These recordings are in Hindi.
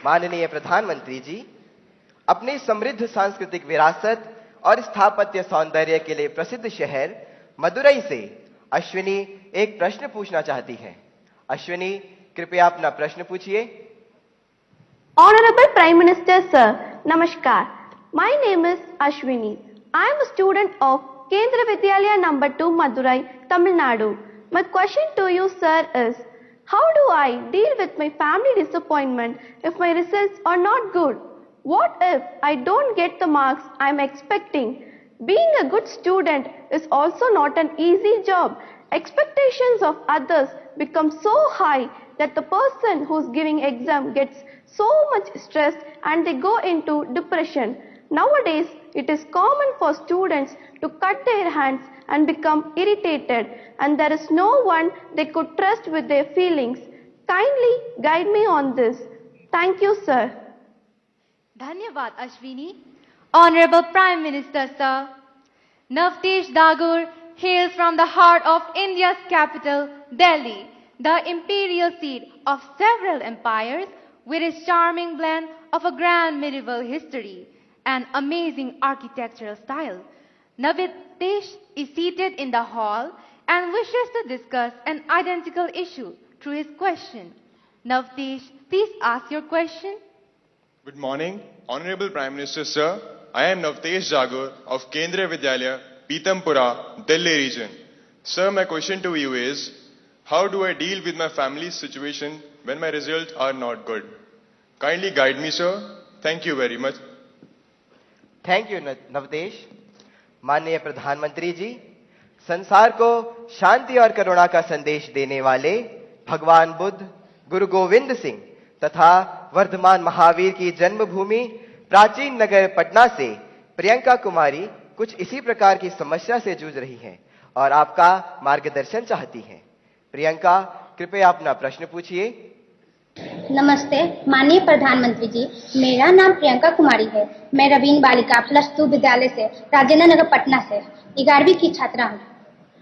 माननीय प्रधानमंत्री जी, अपनी समृद्ध सांस्कृतिक विरासत और स्थापत्य सौंदर्य के लिए प्रसिद्ध शहर मदुरई से अश्विनी एक प्रश्न पूछना चाहती हैं। अश्विनी, कृपया अपना प्रश्न पूछिए। Honorable Prime Minister Sir, Namaskar. My name is Ashwini. I am a student of Kendra Vidyalaya number 2 Madurai, Tamil Nadu. My question to you sir is, how do I deal with my family disappointment if my results are not good? What if I don't get the marks I am expecting? Being a good student is also not an easy job. Expectations of others become so high that the person who's giving exam gets so much stressed and they go into depression. Nowadays, it is common for students to cut their hands and become irritated, and there is no one they could trust with their feelings. Kindly guide me on this. Thank you, sir. Dhanyavad Ashwini. Honorable Prime Minister Sir, Navtesh Dagur hails from the heart of India's capital, Delhi, the imperial seat of several empires, with its charming blend of a grand medieval history and amazing architectural style. Navtesh is seated in the hall and wishes to discuss an identical issue through his question. Navtesh, please ask your question. Good morning, Honorable Prime Minister Sir. I am Navtesh Jagur of Kendra Vidyalaya, Pitampura, Delhi region. Sir, my question to you is, how do I deal with my family's situation when my results are not good? Kindly guide me, sir. Thank you very much. Thank you Navdesh. माननीय प्रधानमंत्री जी, संसार को शांति और करुणा का संदेश देने वाले भगवान बुद्ध, गुरु गोविंद सिंह तथा वर्धमान महावीर की जन्मभूमि प्राचीन नगर पटना से प्रियंका कुमारी कुछ इसी प्रकार की समस्या से जूझ रही हैं और आपका मार्गदर्शन चाहती हैं। प्रियंका, कृपया अपना प्रश्न पूछिए। नमस्ते माननीय प्रधानमंत्री जी, मेरा नाम प्रियंका कुमारी है। मैं रवीन बालिका +2 विद्यालय से राजेंद्र नगर पटना से 11वीं की छात्रा हूँ।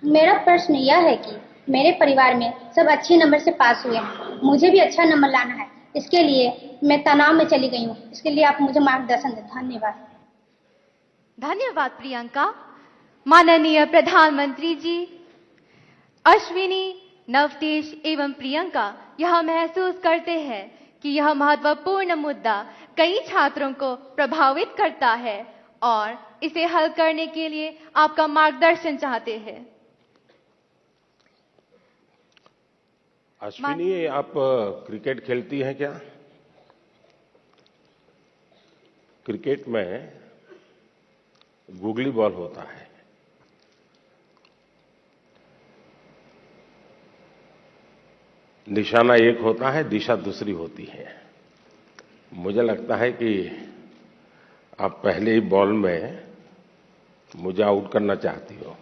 मेरा प्रश्न यह है कि मेरे परिवार में सब अच्छे नंबर से पास हुए हैं, मुझे भी अच्छा नंबर लाना है। इसके लिए मैं तनाव में चली गई हूँ, इसके लिए आप मुझे मार्गदर्शन दें। धन्यवाद। धन्यवाद प्रियंका। माननीय प्रधानमंत्री जी, अश्विनी, नवतेश एवं प्रियंका यह महसूस करते हैं कि यह महत्वपूर्ण मुद्दा कई छात्रों को प्रभावित करता है और इसे हल करने के लिए आपका मार्गदर्शन चाहते हैं। अश्विनी, आप क्रिकेट खेलती हैं क्या? क्रिकेट में गूगली बॉल होता है, निशाना एक होता है, दिशा दूसरी होती है। मुझे लगता है कि आप पहले ही बॉल में मुझे आउट करना चाहती हो।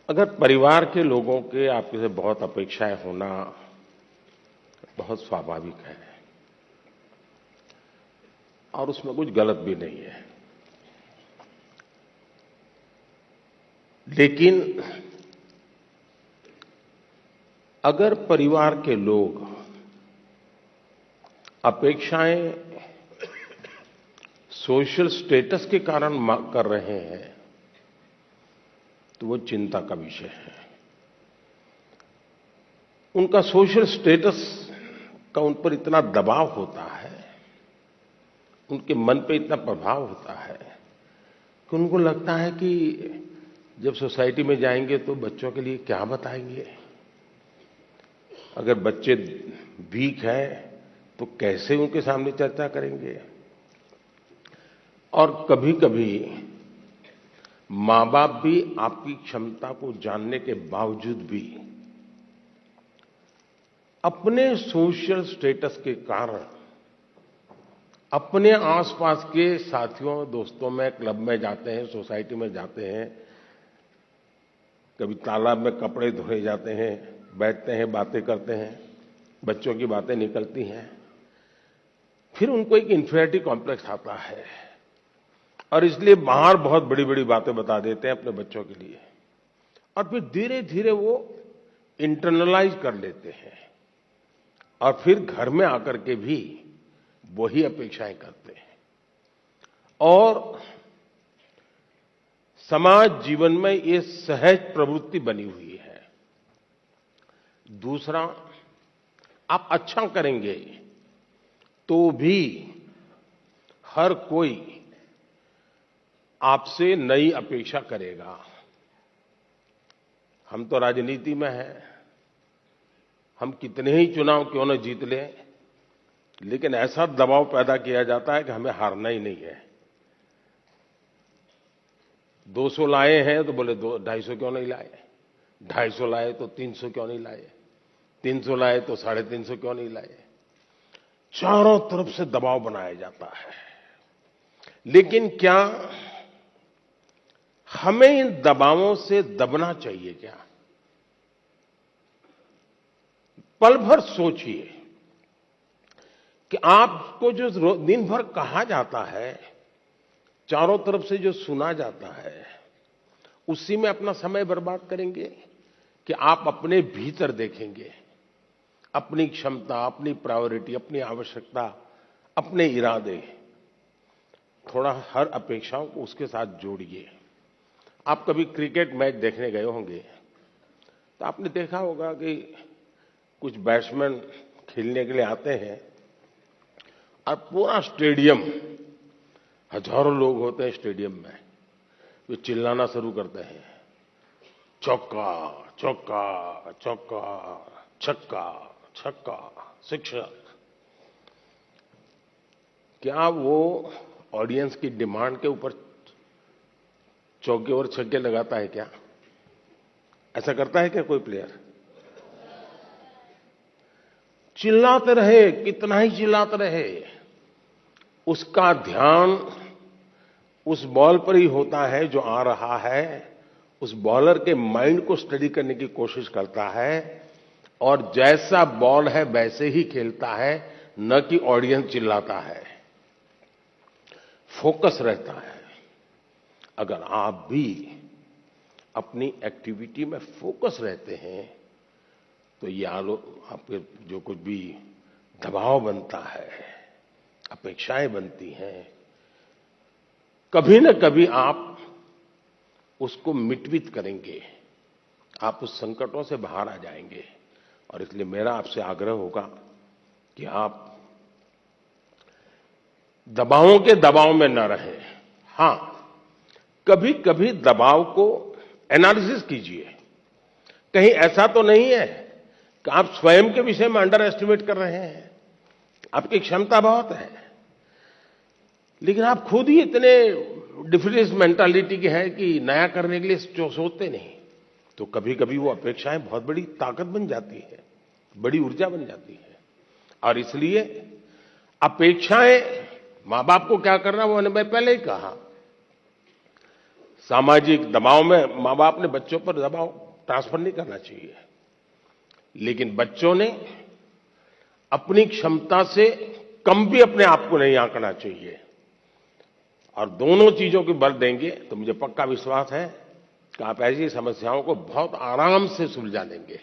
अगर परिवार के लोगों के आपसे बहुत अपेक्षाएं होना बहुत स्वाभाविक है और उसमें कुछ गलत भी नहीं है, लेकिन अगर परिवार के लोग अपेक्षाएं सोशल स्टेटस के कारण कर रहे हैं तो वो चिंता का विषय है। उनका सोशल स्टेटस का उन पर इतना दबाव होता है, उनके मन पे इतना प्रभाव होता है कि उनको लगता है कि जब सोसाइटी में जाएंगे तो बच्चों के लिए क्या बताएंगे, अगर बच्चे वीक हैं तो कैसे उनके सामने चर्चा करेंगे। और कभी कभी मां बाप भी आपकी क्षमता को जानने के बावजूद भी अपने सोशल स्टेटस के कारण अपने आसपास के साथियों दोस्तों में क्लब में जाते हैं, सोसाइटी में जाते हैं, कभी तालाब में कपड़े धोए जाते हैं, बैठते हैं, बातें करते हैं, बच्चों की बातें निकलती हैं, फिर उनको एक इन्फीरियरिटी कॉम्प्लेक्स आता है और इसलिए बाहर बहुत बड़ी बड़ी बातें बता देते हैं अपने बच्चों के लिए और फिर धीरे धीरे वो इंटरनलाइज कर लेते हैं और फिर घर में आकर के भी वही अपेक्षाएं करते हैं। और समाज जीवन में ये सहज प्रवृत्ति बनी हुई है। दूसरा, आप अच्छा करेंगे तो भी हर कोई आपसे नई अपेक्षा करेगा। हम तो राजनीति में हैं, हम कितने ही चुनाव क्यों न जीत लें, लेकिन ऐसा दबाव पैदा किया जाता है कि हमें हारना ही नहीं है। 200 लाए हैं तो बोले 250 क्यों नहीं लाए, 250 लाए तो 300 क्यों नहीं लाए, 300 लाए तो 350 क्यों नहीं लाए। चारों तरफ से दबाव बनाया जाता है। लेकिन क्या हमें इन दबावों से दबना चाहिए क्या? पल भर सोचिए कि आपको जो दिन भर कहा जाता है, चारों तरफ से जो सुना जाता है, उसी में अपना समय बर्बाद करेंगे कि आप अपने भीतर देखेंगे, अपनी क्षमता, अपनी प्रायोरिटी, अपनी आवश्यकता, अपने इरादे, थोड़ा हर अपेक्षाओं को उसके साथ जोड़िए। आप कभी क्रिकेट मैच देखने गए होंगे तो आपने देखा होगा कि कुछ बैट्समैन खेलने के लिए आते हैं और पूरा स्टेडियम, हजारों लोग होते हैं स्टेडियम में, वे चिल्लाना शुरू करते हैं, चौका चौका चौका, छक्का छक्का, शिक्षक। क्या वो ऑडियंस की डिमांड के ऊपर चौके और छक्के लगाता है क्या? ऐसा करता है क्या कोई प्लेयर? चिल्लाते रहे, कितना ही चिल्लाते रहे, उसका ध्यान उस बॉल पर ही होता है जो आ रहा है। उस बॉलर के माइंड को स्टडी करने की कोशिश करता है और जैसा बॉल है वैसे ही खेलता है, न कि ऑडियंस चिल्लाता है। फोकस रहता है। अगर आप भी अपनी एक्टिविटी में फोकस रहते हैं तो ये आपके जो कुछ भी दबाव बनता है, अपेक्षाएं बनती हैं, कभी न कभी आप उसको मिटवित करेंगे, आप उस संकटों से बाहर आ जाएंगे। और इसलिए मेरा आपसे आग्रह होगा कि आप दबावों के दबाव में न रहें। हां, कभी कभी दबाव को एनालिसिस कीजिए। कहीं ऐसा तो नहीं है कि आप स्वयं के विषय में अंडर एस्टिमेट कर रहे हैं। आपकी क्षमता बहुत है, लेकिन आप खुद ही इतने डिफरेंस मेंटालिटी के हैं कि नया करने के लिए सोचते नहीं। तो कभी कभी वो अपेक्षाएं बहुत बड़ी ताकत बन जाती है, बड़ी ऊर्जा बन जाती है। और इसलिए अपेक्षाएं, मां बाप को क्या करना, वो मैंने पहले ही कहा, सामाजिक दबाव में मां बाप ने बच्चों पर दबाव ट्रांसफर नहीं करना चाहिए, लेकिन बच्चों ने अपनी क्षमता से कम भी अपने आप को नहीं आंकना चाहिए। और दोनों चीजों की बल देंगे तो मुझे पक्का विश्वास है कि आप ऐसी समस्याओं को बहुत आराम से सुलझा लेंगे।